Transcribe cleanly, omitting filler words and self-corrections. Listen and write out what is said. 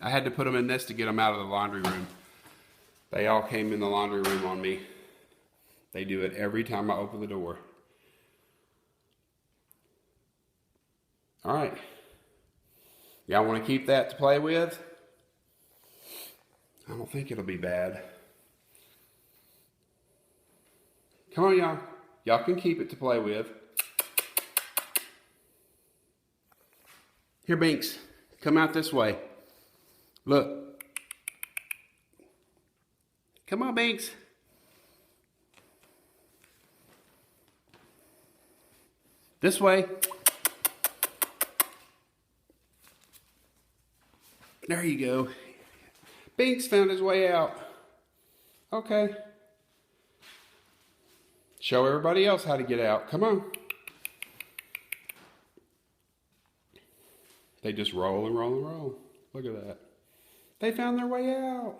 I had to put them in this to get them out of the laundry room. They all came in the laundry room on me. They do it every time I open the door. All right. Y'all want to keep that to play with? I don't think it'll be bad. Come on, y'all. Y'all can keep it to play with. Here, Binks. Come out this way. Look. Come on, Binks. This way. There you go. Binks found his way out. Okay. Show everybody else how to get out. Come on. They just roll and roll and roll. Look at that. They found their way out.